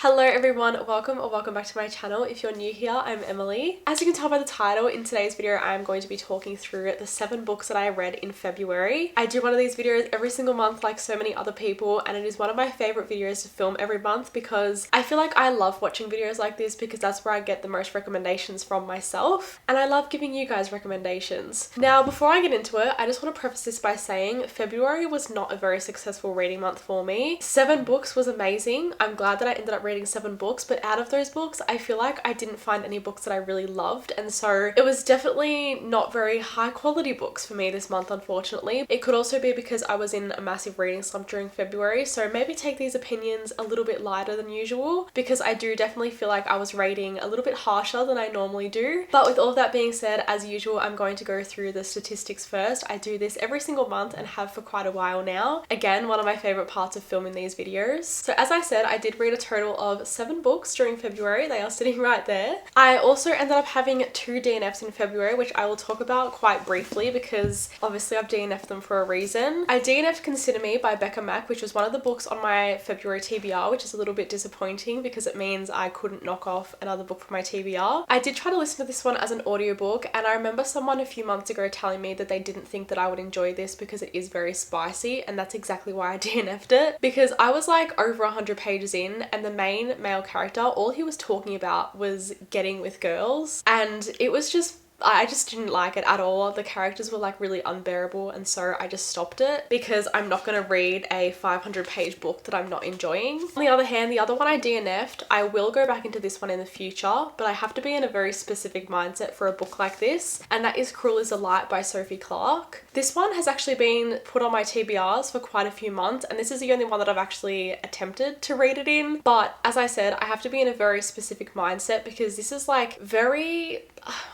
Hello everyone, welcome or welcome back to my channel. If you're new here, I'm Emily. As you can tell by the title, in today's video I'm going to be talking through the 7 books that I read in February. I do one of these videos every single month like so many other people, and it is one of my favorite videos to film every month because I feel like I love watching videos like this because that's where I get the most recommendations from myself, and I love giving you guys recommendations. Now before I get into it, I just want to preface this by saying February was not a very successful reading month for me. 7 books was amazing. I'm glad that I ended up reading 7 books, but out of those books I feel like I didn't find any books that I really loved, and so it was definitely not very high quality books for me this month, unfortunately. It could also be because I was in a massive reading slump during February, so maybe take these opinions a little bit lighter than usual because I do definitely feel like I was rating a little bit harsher than I normally do. But with all of that being said, as usual, I'm going to go through the statistics first. I do this every single month and have for quite a while now. Again, one of my favorite parts of filming these videos. So as I said, I did read a total of 7 books during February. They are sitting right there. I also ended up having 2 DNFs in February, which I will talk about quite briefly because obviously I've DNF'd them for a reason. I DNF'd Consider Me by Becca Mack, which was one of the books on my February TBR, which is a little bit disappointing because it means I couldn't knock off another book from my TBR. I did try to listen to this one as an audiobook, and I remember someone a few months ago telling me that they didn't think that I would enjoy this because it is very spicy, and that's exactly why I DNF'd it, because I was like over 100 pages in and the main male character, all he was talking about was getting with girls, and it was just, I just didn't like it at all. The characters were like really unbearable, and so I just stopped it because I'm not going to read a 500-page book that I'm not enjoying. On the other hand, the other one I DNF'd, I will go back into this one in the future, but I have to be in a very specific mindset for a book like this, and that is Cruel is the Light by Sophie Clarke. This one has actually been put on my TBRs for quite a few months, and this is the only one that I've actually attempted to read it in. But as I said, I have to be in a very specific mindset because this is like very,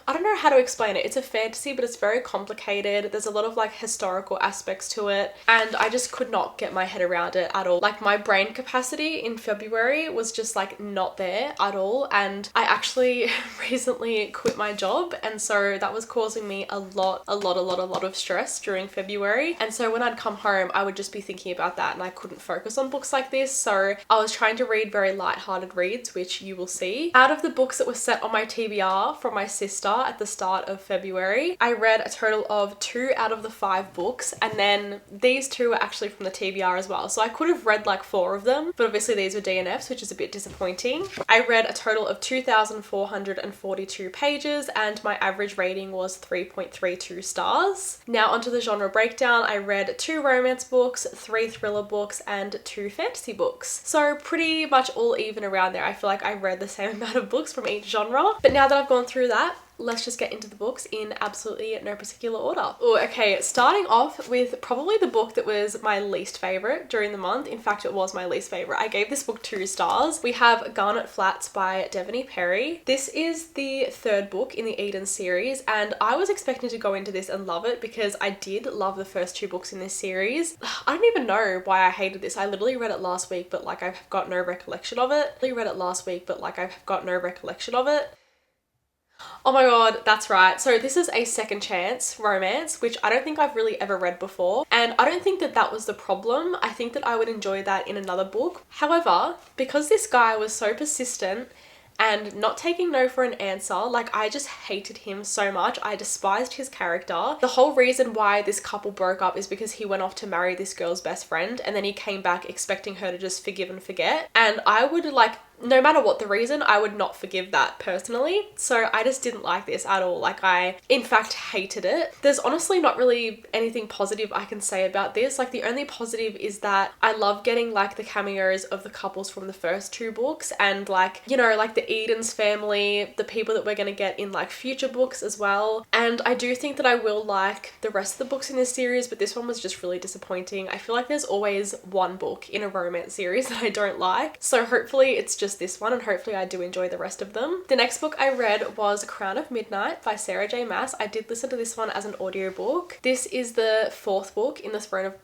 I don't know how to explain it. It's a fantasy, but it's very complicated. There's a lot of like historical aspects to it, and I just could not get my head around it at all. Like my brain capacity in February was just like not there at all, and I actually recently quit my job, and so that was causing me a lot of stress during February. And so when I'd come home, I would just be thinking about that, and I couldn't focus on books like this. So I was trying to read very light-hearted reads, which you will see. Out of the books that were set on my TBR from my sister at the start of February, I read a total of 2 out of the 5 books, and then these 2 were actually from the TBR as well, so I could have read like 4 of them, but obviously these were DNFs, which is a bit disappointing. I read a total of 2,442 pages, and my average rating was 3.32 stars. Now onto the genre breakdown. I read 2 romance books, 3 thriller books, and 2 fantasy books, so pretty much all even around there. I feel like I read the same amount of books from each genre. But now that I've gone through that, let's just get into the books in absolutely no particular order. Oh, okay, starting off with probably the book that was my least favorite during the month. In fact, it was my least favorite. I gave this book 2 stars. We have Garnet Flats by Devoney Perry. This is the 3rd book in the Eden series, and I was expecting to go into this and love it because I did love the first 2 books in this series. I don't even know why I hated this. I literally read it last week, but like I've got no recollection of it. Oh my god, that's right. So this is a second chance romance, which I don't think I've really ever read before. And I don't think that that was the problem. I think that I would enjoy that in another book. However, because this guy was so persistent and not taking no for an answer, like I just hated him so much. I despised his character. The whole reason why this couple broke up is because he went off to marry this girl's best friend, and then he came back expecting her to just forgive and forget. And I would like, no matter what the reason, I would not forgive that personally. So I just didn't like this at all. Like I, in fact, hated it. There's honestly not really anything positive I can say about this. Like the only positive is that I love getting like the cameos of the couples from the first 2 books, and like, you know, like the Eden's family, the people that we're going to get in like future books as well. And I do think that I will like the rest of the books in this series, but this one was just really disappointing. I feel like there's always one book in a romance series that I don't like. So hopefully it's just this one, and hopefully I do enjoy the rest of them. The next book I read was Crown of Midnight by Sarah J Maas. I did listen to this one as an audiobook. This is the 4th book in the third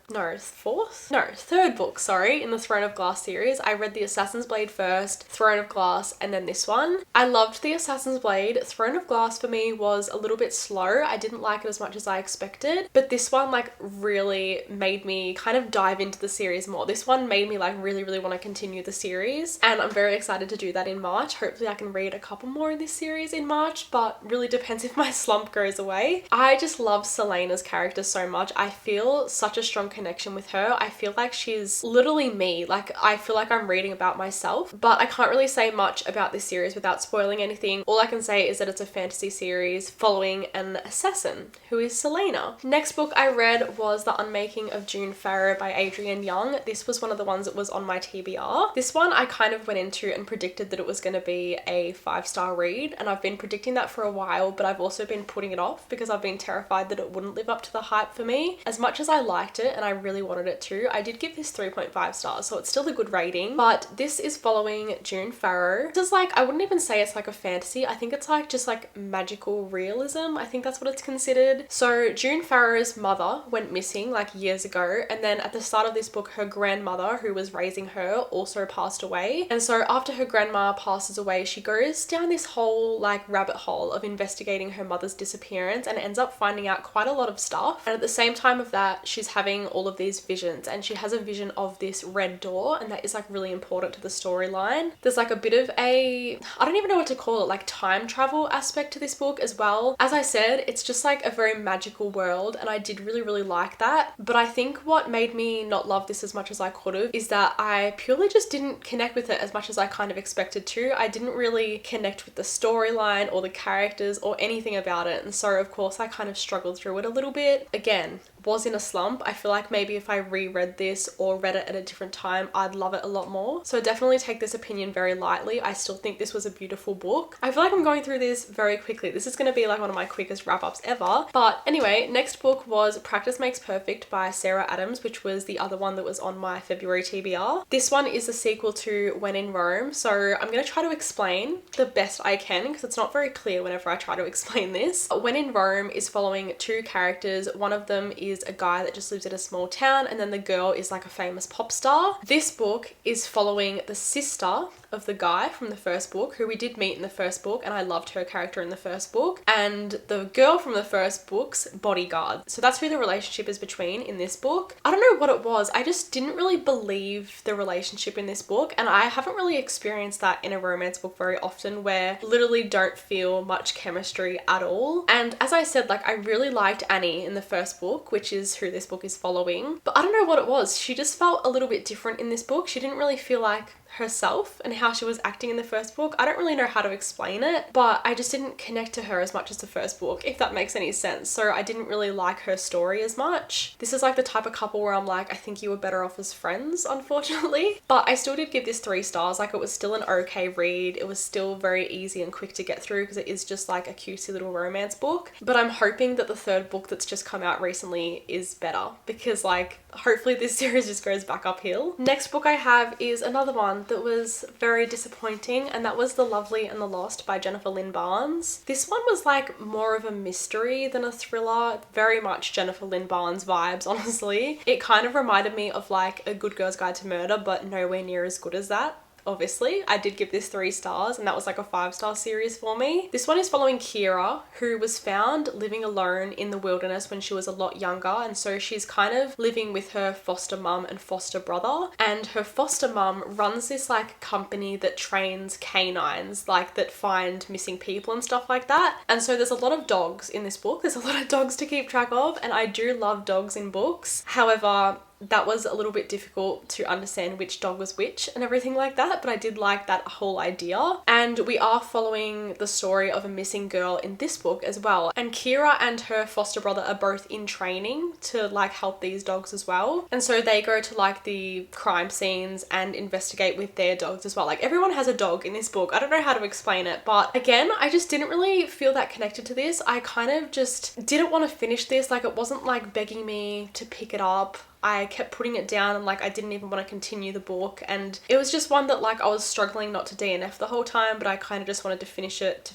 book, sorry, in the Throne of Glass series. I read The Assassin's Blade first, Throne of Glass, and then this one. I loved The Assassin's Blade. Throne of Glass for me was a little bit slow. I didn't like it as much as I expected, but this one like really made me kind of dive into the series more. This one made me like really want to continue the series, and I'm very very excited to do that in March. Hopefully I can read a couple more in this series in March, but really depends if my slump goes away. I just love Selena's character so much. I feel such a strong connection with her. I feel like she's literally me. Like, I feel like I'm reading about myself, but I can't really say much about this series without spoiling anything. All I can say is that it's a fantasy series following an assassin who is Selena. Next book I read was The Unmaking of June Farrow by Adrienne Young. This was one of the ones that was on my TBR. This one I kind of went into and predicted that it was going to be a 5-star read, and I've been predicting that for a while, but I've also been putting it off because I've been terrified that it wouldn't live up to the hype for me. As much as I liked it and I really wanted it to, I did give this 3.5 stars, so it's still a good rating. But this is following June Farrow. This is like, I wouldn't even say it's like a fantasy. I think it's like just like magical realism. I think that's what it's considered. So June Farrow's mother went missing like years ago, and then at the start of this book, her grandmother, who was raising her, also passed away. And so after her grandma passes away, she goes down this whole like rabbit hole of investigating her mother's disappearance and ends up finding out quite a lot of stuff. And at the same time of that, she's having all of these visions, and she has a vision of this red door, and that is like really important to the storyline. There's like a bit of a, I don't even know what to call it, like time travel aspect to this book as well. As I said, it's just like a very magical world, and I did really like that. But I think what made me not love this as much as I could have is that I purely just didn't connect with it as much as I kind of expected to. I didn't really connect with the storyline or the characters or anything about it, and so of course I kind of struggled through it a little bit. Again, was in a slump. I feel like maybe if I reread this or read it at a different time, I'd love it a lot more. So definitely take this opinion very lightly. I still think this was a beautiful book. I feel like I'm going through this very quickly. This is going to be like one of my quickest wrap-ups ever. But anyway, next book was Practice Makes Perfect by Sarah Adams, which was the other one that was on my February TBR. This one is a sequel to When in Rome. So I'm going to try to explain the best I can because it's not very clear whenever I try to explain this. When in Rome is following two characters. One of them is a guy that just lives in a small town, and then the girl is like a famous pop star. This book is following the sister of the guy from the first book, who we did meet in the first book, and I loved her character in the first book, and the girl from the first book's bodyguard. So that's who the relationship is between in this book. I don't know what it was. I just didn't really believe the relationship in this book, and I haven't really experienced that in a romance book very often, where I literally don't feel much chemistry at all. And as I said, like, I really liked Annie in the first book, which is who this book is following, but I don't know what it was. She just felt a little bit different in this book. She didn't really feel like herself and how she was acting in the first book. I don't really know how to explain it, but I just didn't connect to her as much as the first book, if that makes any sense. So I didn't really like her story as much. This is like the type of couple where I'm like, I think you were better off as friends, unfortunately. But I still did give this 3 stars. Like, it was still an okay read. It was still very easy and quick to get through because it is just like a cutesy little romance book. But I'm hoping that the third book that's just come out recently is better, because like, hopefully this series just goes back uphill. Next book I have is another one that was very disappointing, and that was The Lovely and the Lost by Jennifer Lynn Barnes. This one was like more of a mystery than a thriller, very much Jennifer Lynn Barnes vibes, honestly. It kind of reminded me of like A Good Girl's Guide to Murder, but nowhere near as good as that. Obviously, I did give this 3 stars, and that was like a 5-star series for me. This one is following Kira, who was found living alone in the wilderness when she was a lot younger, and so she's kind of living with her foster mum and foster brother, and her foster mum runs this like company that trains canines, like that find missing people and stuff like that. And so there's a lot of dogs in this book. There's a lot of dogs to keep track of, and I do love dogs in books. However, that was a little bit difficult to understand which dog was which and everything like that, but I did like that whole idea. And we are following the story of a missing girl in this book as well. And Kira and her foster brother are both in training to like help these dogs as well. And so they go to like the crime scenes and investigate with their dogs as well. Like, everyone has a dog in this book. I don't know how to explain it, but again, I just didn't really feel that connected to this. I kind of just didn't want to finish this. Like, it wasn't like begging me to pick it up. I kept putting it down, and like, I didn't even want to continue the book, and it was just one that like I was struggling not to DNF the whole time, but I kind of just wanted to finish it,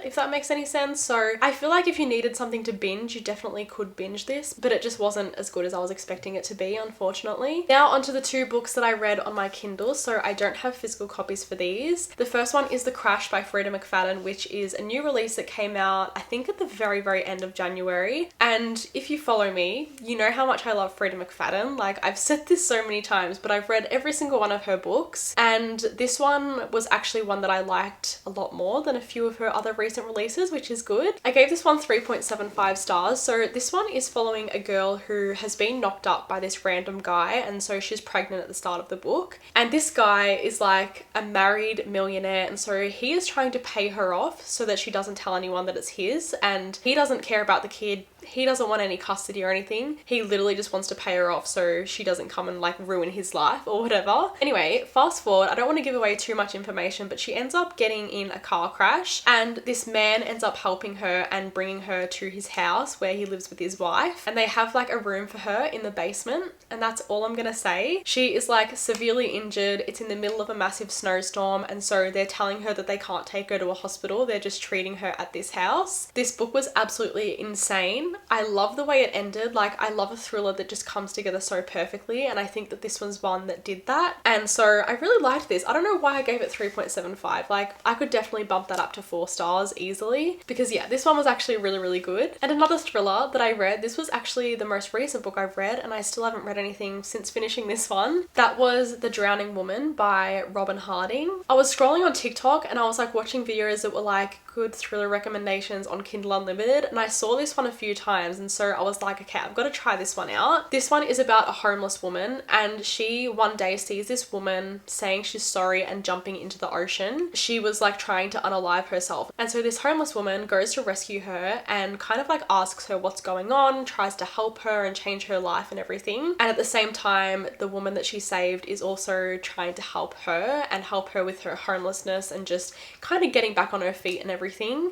if that makes any sense. So I feel like if you needed something to binge, you definitely could binge this, but it just wasn't as good as I was expecting it to be, unfortunately. Now onto the 2 books that I read on my Kindle, so I don't have physical copies for these. The first one is The Crash by Frida McFadden, which is a new release that came out I think at the very end of January, and if you follow me, you know how much I love Frida McFadden. McFadden. Like, I've said this so many times, but I've read every single one of her books, and this one was actually one that I liked a lot more than a few of her other recent releases, which is good. I gave this one 3.75 stars. So this one is following a girl who has been knocked up by this random guy, and so she's pregnant at the start of the book. And this guy is like a married millionaire, and so he is trying to pay her off so that she doesn't tell anyone that it's his, and he doesn't care about the kid. He doesn't want any custody or anything. He literally just wants to pay her off so she doesn't come and like ruin his life or whatever. Anyway, fast forward, I don't want to give away too much information, but she ends up getting in a car crash, and this man ends up helping her and bringing her to his house where he lives with his wife, and they have like a room for her in the basement, and that's all I'm gonna say. She is like severely injured. It's in the middle of a massive snowstorm, and so they're telling her that they can't take her to a hospital. They're just treating her at this house. This book was absolutely insane. I love the way it ended. Like, I love a thriller that just comes together so perfectly, and I think that this was one that did that. And so I really liked this. I don't know why I gave it 3.75. Like, I could definitely bump that up to 4 stars easily, because yeah, this one was actually really, really good. And another thriller that I read, this was actually the most recent book I've read, and I still haven't read anything since finishing this one. That was The Drowning Woman by Robin Harding. I was scrolling on TikTok and I was like watching videos that were like good thriller recommendations on Kindle Unlimited, and I saw this one a few times, and so I was like, okay, I've got to try this one out. This one is about a homeless woman, and she one day sees this woman saying she's sorry and jumping into the ocean. She was like trying to unalive herself, and so this homeless woman goes to rescue her and kind of like asks her what's going on, tries to help her and change her life and everything. And at the same time, the woman that she saved is also trying to help her and help her with her homelessness and just kind of getting back on her feet and everything.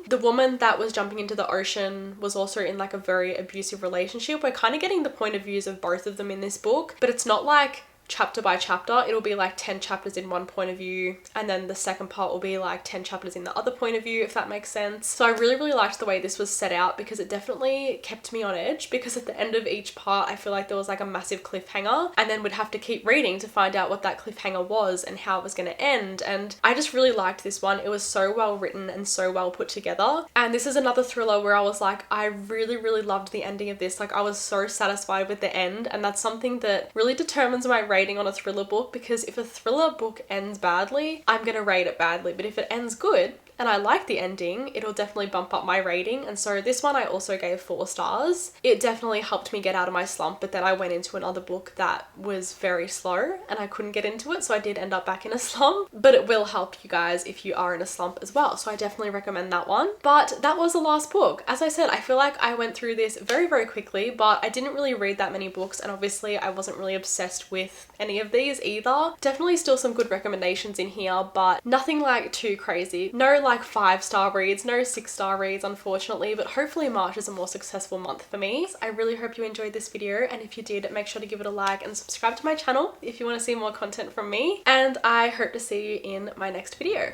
The woman that was jumping into the ocean was also in like a very abusive relationship. We're kind of getting the point of views of both of them in this book, but it's not like chapter by chapter. It'll be like 10 chapters in one point of view, and then the second part will be like 10 chapters in the other point of view, if that makes sense. So I really, really liked the way this was set out, because it definitely kept me on edge, because at the end of each part I feel like there was like a massive cliffhanger, and then we'd have to keep reading to find out what that cliffhanger was and how it was going to end. And I just really liked this one. It was so well written and so well put together. And this is another thriller where I was like, I really, really loved the ending of this. Like, I was so satisfied with the end, and that's something that really determines my rating on a thriller book, because if a thriller book ends badly, I'm gonna rate it badly. But if it ends good and I like the ending, it'll definitely bump up my rating. And so this one I also gave 4 stars. It definitely helped me get out of my slump, but then I went into another book that was very slow and I couldn't get into it, so I did end up back in a slump. But it will help you guys if you are in a slump as well, so I definitely recommend that one. But that was the last book. As I said, I feel like I went through this very, very quickly, but I didn't really read that many books, and obviously I wasn't really obsessed with any of these either. Definitely still some good recommendations in here, but nothing like too crazy. No like 5-star reads, no 6-star reads, unfortunately, but hopefully March is a more successful month for me. I really hope you enjoyed this video, and if you did, make sure to give it a like and subscribe to my channel if you want to see more content from me, and I hope to see you in my next video.